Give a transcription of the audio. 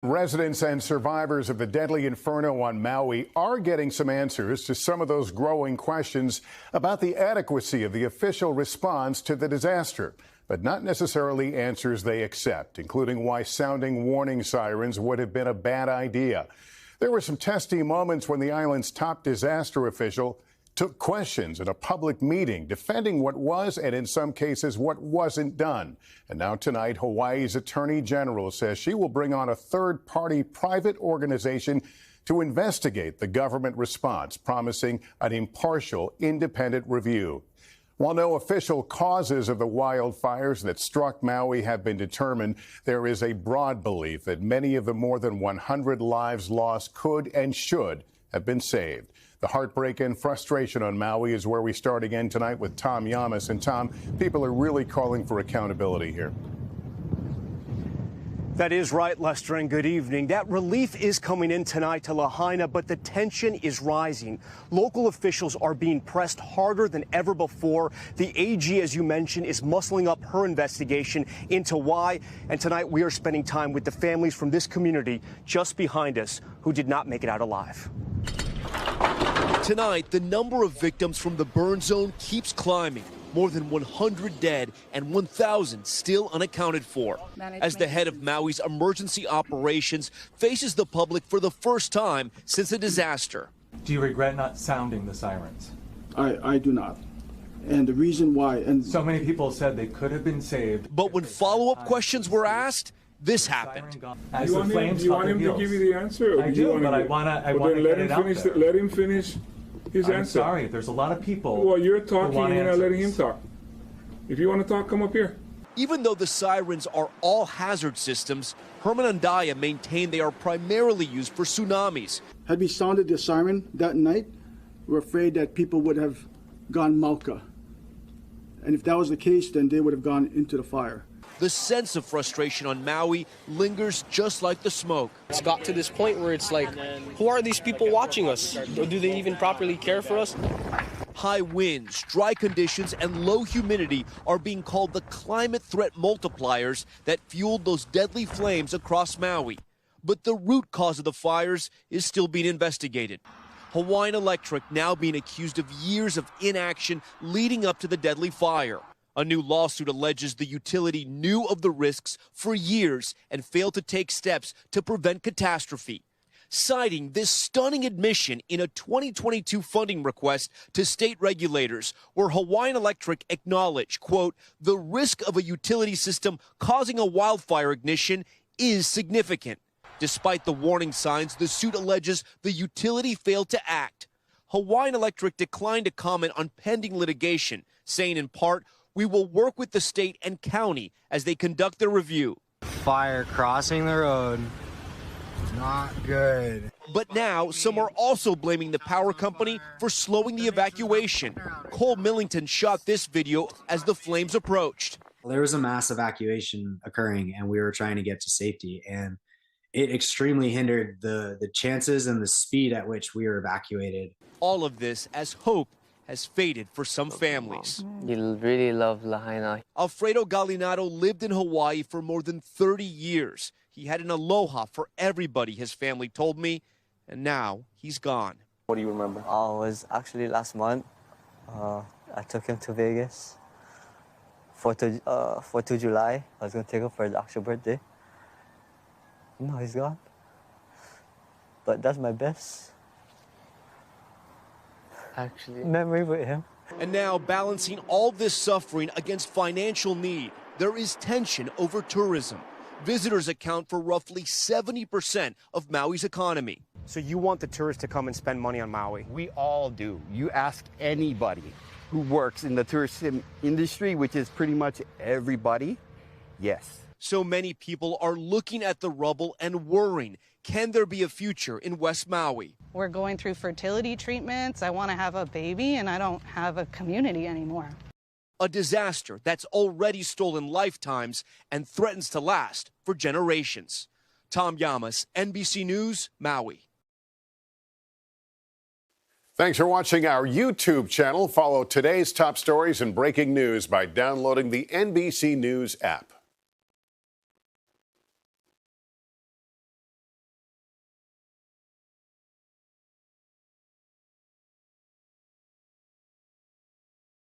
Residents and survivors of the deadly inferno on Maui are getting some answers to some of those growing questions about the adequacy of the official response to the disaster, but not necessarily answers they accept, including why sounding warning sirens would have been a bad idea. There were some testy moments when the island's top disaster official took questions at a public meeting, defending what was and in some cases what wasn't done. And now tonight, Hawaii's Attorney General says she will bring on a third-party private organization to investigate the government response, promising an impartial, independent review. While no official causes of the wildfires that struck Maui have been determined, there is a broad belief that many of the more than 100 lives lost could and should have been saved. The heartbreak and frustration on Maui is where we start again tonight with Tom Llamas. And Tom, people are really calling for accountability here. That is right, Lester, and good evening. That relief is coming in tonight to Lahaina, but the tension is rising. Local officials are being pressed harder than ever before. The AG, as you mentioned, is muscling up her investigation into why. And tonight we are spending time with the families from this community just behind us who did not make it out alive. Tonight, the number of victims from the burn zone keeps climbing. More than 100 dead and 1,000 still unaccounted for. As the head of Maui's emergency operations faces the public for the first time since the disaster. Do you regret not sounding the sirens? I do not. And the reason why... and so many people said they could have been saved. But when follow-up questions were asked, this happened. As you want him to give you the answer? Or I do, but I want to get it out there. Let him finish his answer. I'm sorry, there's a lot of people. Well, you're talking and you're not letting him talk. If you want to talk, come up here. Even though the sirens are all hazard systems, Herman Andaya maintained they are primarily used for tsunamis. Had we sounded the siren that night, we're afraid that people would have gone Malka. And if that was the case, then they would have gone into the fire. The sense of frustration on Maui lingers just like the smoke. It's got to this point where it's like, who are these people watching us? Or do they even properly care for us? High winds, dry conditions, and low humidity are being called the climate threat multipliers that fueled those deadly flames across Maui. But the root cause of the fires is still being investigated. Hawaiian Electric now being accused of years of inaction leading up to the deadly fire. A new lawsuit alleges the utility knew of the risks for years and failed to take steps to prevent catastrophe, citing this stunning admission in a 2022 funding request to state regulators, where Hawaiian Electric acknowledged, quote, the risk of a utility system causing a wildfire ignition is significant. Despite the warning signs, the suit alleges the utility failed to act. Hawaiian Electric declined to comment on pending litigation, saying in part, we will work with the state and county as they conduct their review. Fire crossing the road. Not good. But now, some are also blaming the power company for slowing the evacuation. Cole Millington shot this video as the flames approached. There was a mass evacuation occurring, and we were trying to get to safety, and it extremely hindered the chances and the speed at which we were evacuated. All of this as hope has faded for some families. You really love Lahaina. Alfredo Galinado lived in Hawaii for more than 30 years. He had an aloha for everybody, his family told me, and now he's gone. What do you remember? It was actually last month. I took him to Vegas. 4th of July. I was going to take him for his actual birthday. No, he's gone. But that's my best memory with him. And now, balancing all this suffering against financial need, there is tension over tourism. Visitors account for roughly 70% of Maui's economy. So you want the tourists to come and spend money on Maui? We all do. You ask anybody who works in the tourism industry, which is pretty much everybody, yes. So many people are looking at the rubble and worrying, can there be a future in West Maui? We're going through fertility treatments. I want to have a baby, and I don't have a community anymore. A disaster that's already stolen lifetimes and threatens to last for generations. Tom Llamas, NBC News, Maui. Thanks for watching our YouTube channel. Follow today's top stories and breaking news by downloading the NBC News app.